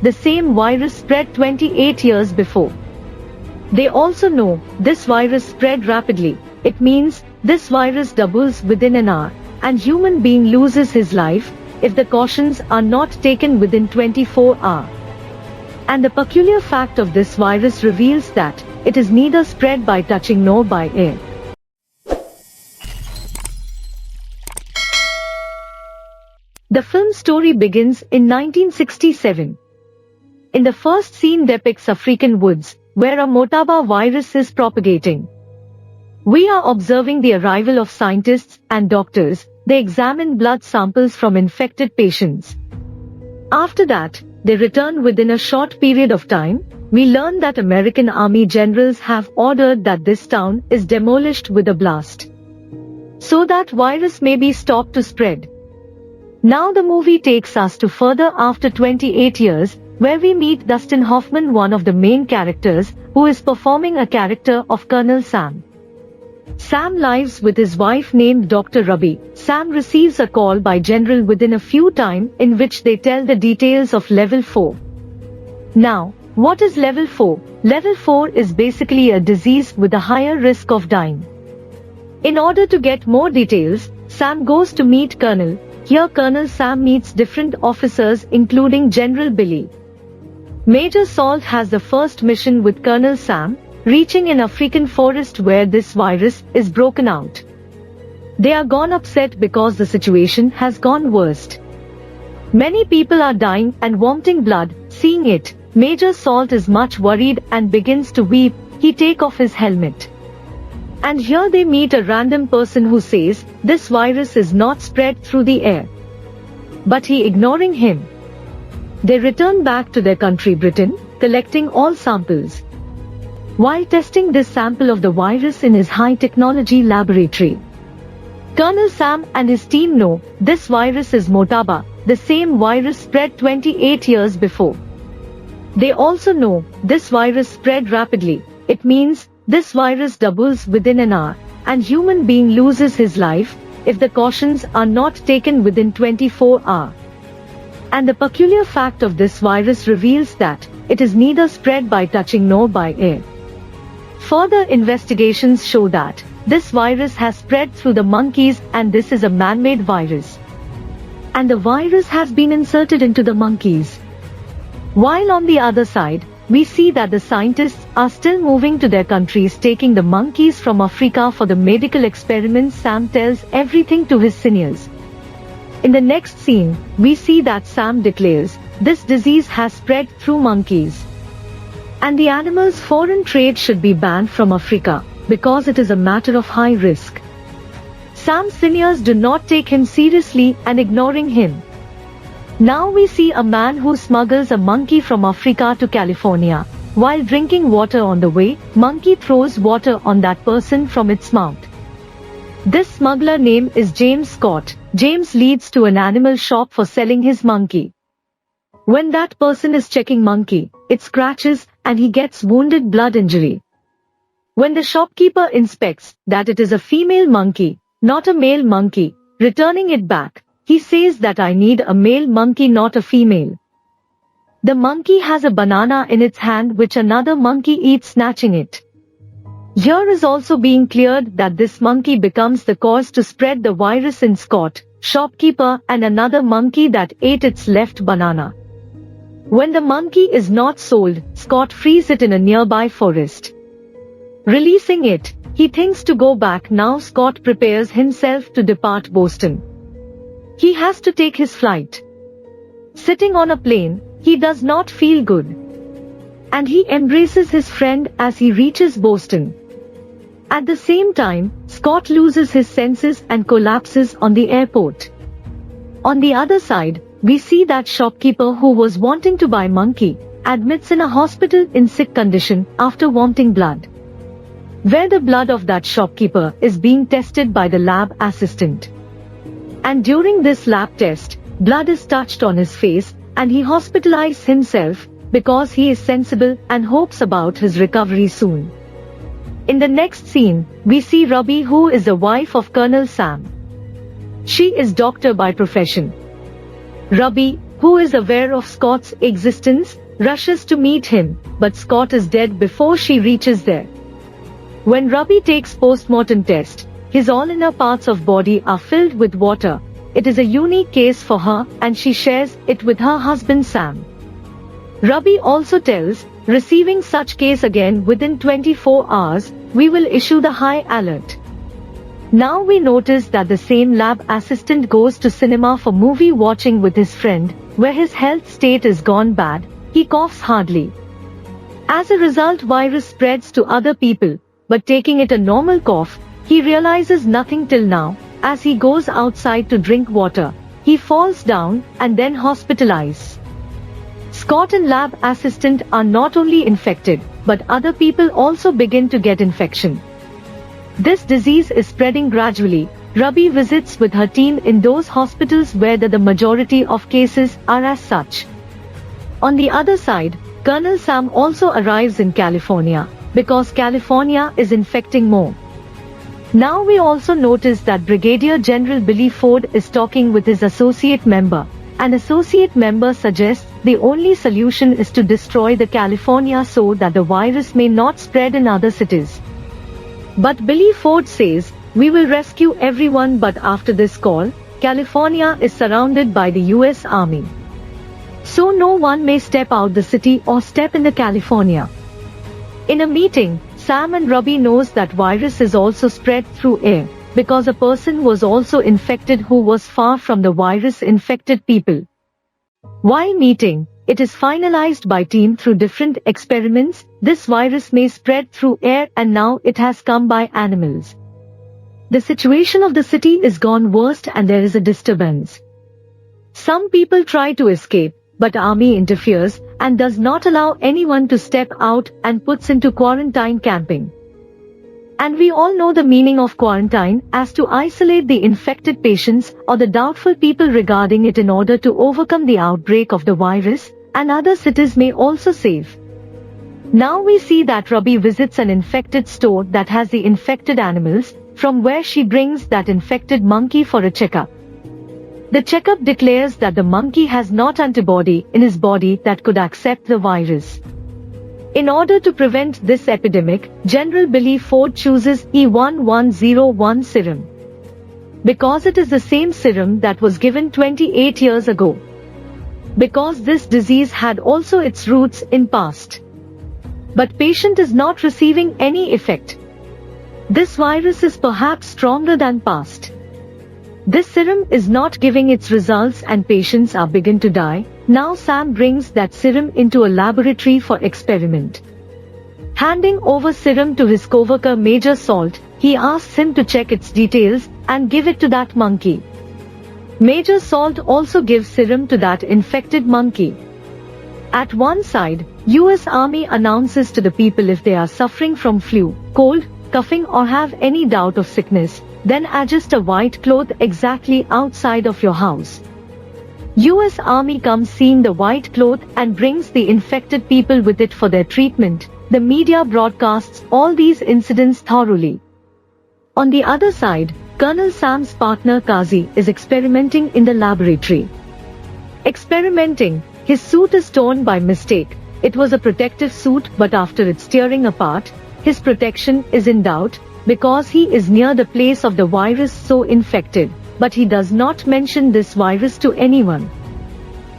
the same virus spread 28 years before. They also know this virus spread rapidly. It means this virus doubles within an hour, and human being loses his life if the cautions are not taken within 24 hours. And the peculiar fact of this virus reveals that it is neither spread by touching nor by air. The film story begins in 1967. In the first scene depicts African woods, where a Motaba virus is propagating. We are observing the arrival of scientists and doctors. They examine blood samples from infected patients. After that, they return within a short period of time. We learn that American Army generals have ordered that this town is demolished with a blast, so that virus may be stopped to spread. Now the movie takes us to further after 28 years, where we meet Dustin Hoffman, one of the main characters, who is performing a character of Colonel Sam. Sam lives with his wife named Dr. Ruby. Sam receives a call by General within a few time in which they tell the details of Level 4. Now, what is Level 4? Level 4 is basically a disease with a higher risk of dying. In order to get more details, Sam goes to meet Colonel. Here Colonel Sam meets different officers including General Billy. Major Salt has the first mission with Colonel Sam, reaching an African forest where this virus is broken out. They are gone upset because the situation has gone worst. Many people are dying and wanting blood. Seeing it, Major Salt is much worried and begins to weep. He takes off his helmet. And here they meet a random person who says, this virus is not spread through the air. But he ignoring him. They return back to their country Britain, collecting all samples. While testing this sample of the virus in his high-technology laboratory, Colonel Sam and his team know this virus is Motaba, the same virus spread 28 years before. They also know this virus spread rapidly. It means this virus doubles within an hour, and human being loses his life if the cautions are not taken within 24 hours. And the peculiar fact of this virus reveals that it is neither spread by touching nor by air. Further investigations show that this virus has spread through the monkeys, and this is a man-made virus. And the virus has been inserted into the monkeys. While on the other side, we see that the scientists are still moving to their countries, taking the monkeys from Africa for the medical experiments. Sam tells everything to his seniors. In the next scene, we see that Sam declares, this disease has spread through monkeys. And the animal's foreign trade should be banned from Africa, because it is a matter of high risk. Sam's seniors do not take him seriously and ignoring him. Now we see a man who smuggles a monkey from Africa to California. While drinking water on the way, monkey throws water on that person from its mouth. This smuggler name is James Scott. James leads to an animal shop for selling his monkey. When that person is checking monkey, it scratches and he gets wounded blood injury. When the shopkeeper inspects that it is a female monkey, not a male monkey, returning it back, he says that I need a male monkey, not a female. The monkey has a banana in its hand which another monkey eats, snatching it. Here is also being cleared that this monkey becomes the cause to spread the virus in Scott, shopkeeper, and another monkey that ate its left banana. When the monkey is not sold, Scott frees it in a nearby forest. Releasing it, he thinks to go back. Now Scott prepares himself to depart Boston. He has to take his flight. Sitting on a plane, he does not feel good. And he embraces his friend as he reaches Boston. At the same time, Scott loses his senses and collapses on the airport. On the other side, we see that shopkeeper who was wanting to buy monkey, admits in a hospital in sick condition after wanting blood. Where the blood of that shopkeeper is being tested by the lab assistant. And during this lab test, blood is touched on his face, and he hospitalizes himself, because he is sensible and hopes about his recovery soon. In the next scene, we see Ruby, who is the wife of Colonel Sam. She is doctor by profession. Ruby, who is aware of Scott's existence, rushes to meet him, but Scott is dead before she reaches there. When Ruby takes post-mortem test, his all inner parts of body are filled with water. It is a unique case for her, and she shares it with her husband Sam. Ruby also tells, receiving such case again within 24 hours, we will issue the high alert. Now we notice that the same lab assistant goes to cinema for movie watching with his friend, where his health state is gone bad, he coughs hardly. As a result, virus spreads to other people, but taking it a normal cough, he realizes nothing till now. As he goes outside to drink water, he falls down and then hospitalized. Scott and lab assistant are not only infected, but other people also begin to get infection. This disease is spreading gradually. Ruby visits with her team in those hospitals where the majority of cases are as such. On the other side, Colonel Sam also arrives in California, because California is infecting more. Now we also notice that Brigadier General Billy Ford is talking with his associate member. An associate member suggests the only solution is to destroy the California so that the virus may not spread in other cities. But Billy Ford says, we will rescue everyone, but after this call, California is surrounded by the US Army. So no one may step out the city or step in the California. In a meeting, Sam and Ruby knows that virus is also spread through air, because a person was also infected who was far from the virus-infected people. While meeting, it is finalized by team through different experiments, this virus may spread through air and now it has come by animals. The situation of the city is gone worst and there is a disturbance. Some people try to escape, but army interferes and does not allow anyone to step out and puts into quarantine camping. And we all know the meaning of quarantine as to isolate the infected patients or the doubtful people regarding it in order to overcome the outbreak of the virus, and other cities may also save. Now we see that Ruby visits an infected store that has the infected animals, from where she brings that infected monkey for a checkup. The checkup declares that the monkey has not antibody in his body that could accept the virus. In order to prevent this epidemic, General Billy Ford chooses E1101 serum. Because it is the same serum that was given 28 years ago. Because this disease had also its roots in past. But patient is not receiving any effect. This virus is perhaps stronger than past. This serum is not giving its results and patients are begin to die. Now Sam brings that serum into a laboratory for experiment. Handing over serum to his coworker Major Salt, he asks him to check its details and give it to that monkey. Major Salt also gives serum to that infected monkey. At one side, US Army announces to the people if they are suffering from flu, cold, coughing or have any doubt of sickness, then adjust a white cloth exactly outside of your house. US Army comes seeing the white cloth and brings the infected people with it for their treatment. The media broadcasts all these incidents thoroughly. On the other side, Colonel Sam's partner Kazi is experimenting in the laboratory. Experimenting, his suit is torn by mistake. It was a protective suit, but after it's tearing apart, his protection is in doubt, because he is near the place of the virus so infected, but he does not mention this virus to anyone.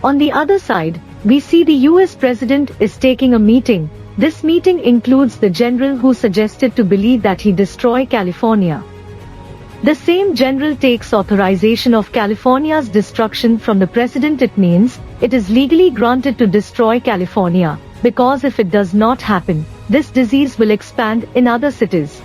On the other side, we see the US President is taking a meeting. This meeting includes the general who suggested to Billy that he destroy California. The same general takes authorization of California's destruction from the president. It means, it is legally granted to destroy California, because if it does not happen, this disease will expand in other cities.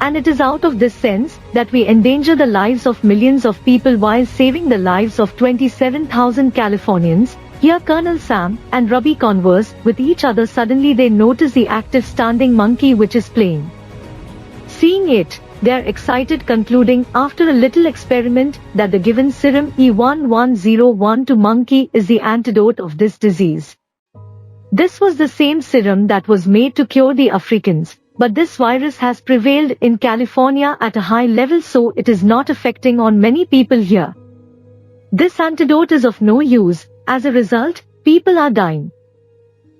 And it is out of this sense that we endanger the lives of millions of people while saving the lives of 27,000 Californians. Here Colonel Sam and Ruby converse with each other. Suddenly they notice the active standing monkey which is playing. Seeing it, they are excited, concluding after a little experiment that the given serum E1101 to monkey is the antidote of this disease. This was the same serum that was made to cure the Africans. But this virus has prevailed in California at a high level, so it is not affecting on many people here. This antidote is of no use, as a result, people are dying.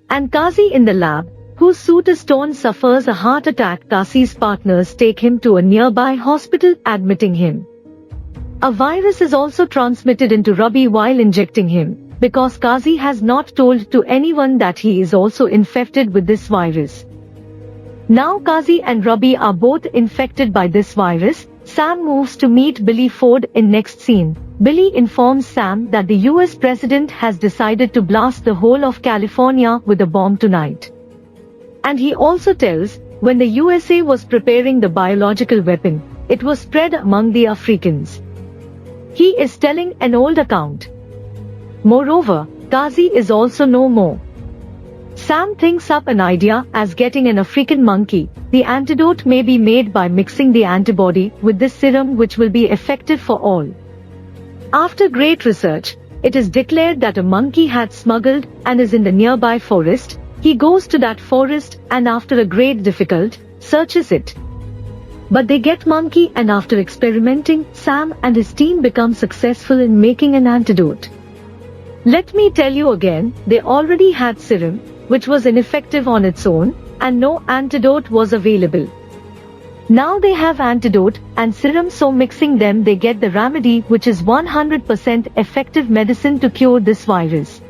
And Kazi in the lab, whose suit is torn, suffers a heart attack. Kazi's partners take him to a nearby hospital, admitting him. A virus is also transmitted into Rabi while injecting him, because Kazi has not told to anyone that he is also infected with this virus. Now Kazi and Rabi are both infected by this virus. Sam moves to meet Billy Ford in next scene. Billy informs Sam that the US president has decided to blast the whole of California with a bomb tonight. And he also tells, when the USA was preparing the biological weapon, it was spread among the Africans. He is telling an old account. Moreover, Kazi is also no more. Sam thinks up an idea as getting an African monkey. The antidote may be made by mixing the antibody with this serum, which will be effective for all. After great research, it is declared that a monkey had smuggled and is in the nearby forest. He goes to that forest and after a great difficult, searches it. But they get monkey, and after experimenting, Sam and his team become successful in making an antidote. Let me tell you again, they already had serum, which was ineffective on its own, and no antidote was available. Now they have antidote and serum, so mixing them they get the remedy, which is 100% effective medicine to cure this virus.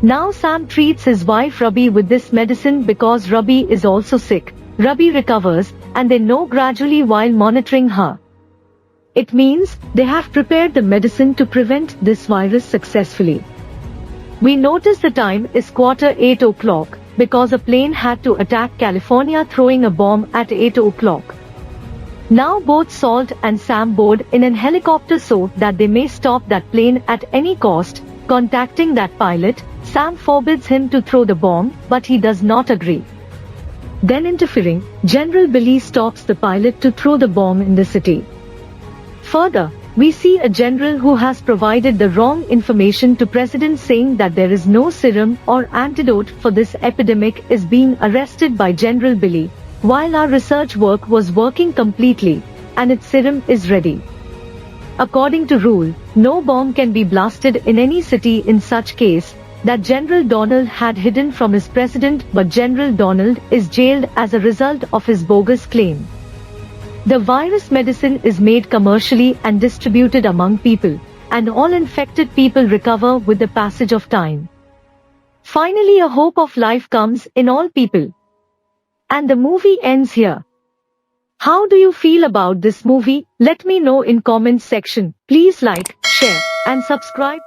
Now Sam treats his wife Rabi with this medicine because Rabi is also sick. Rabi recovers, and they know gradually while monitoring her. It means they have prepared the medicine to prevent this virus successfully. We notice the time is 8:15, because a plane had to attack California throwing a bomb at 8:00. Now both Salt and Sam board in an helicopter so that they may stop that plane at any cost. Contacting that pilot, Sam forbids him to throw the bomb, but he does not agree. Then interfering, General Billy stops the pilot to throw the bomb in the city. Further, we see a general who has provided the wrong information to president saying that there is no serum or antidote for this epidemic is being arrested by General Billy, while our research work was working completely, and its serum is ready. According to rule, no bomb can be blasted in any city in such case, that General Donald had hidden from his president, but General Donald is jailed as a result of his bogus claim. The virus medicine is made commercially and distributed among people, and all infected people recover with the passage of time. Finally, a hope of life comes in all people. And the movie ends here. How do you feel about this movie? Let me know in comments section. Please like, share, and subscribe.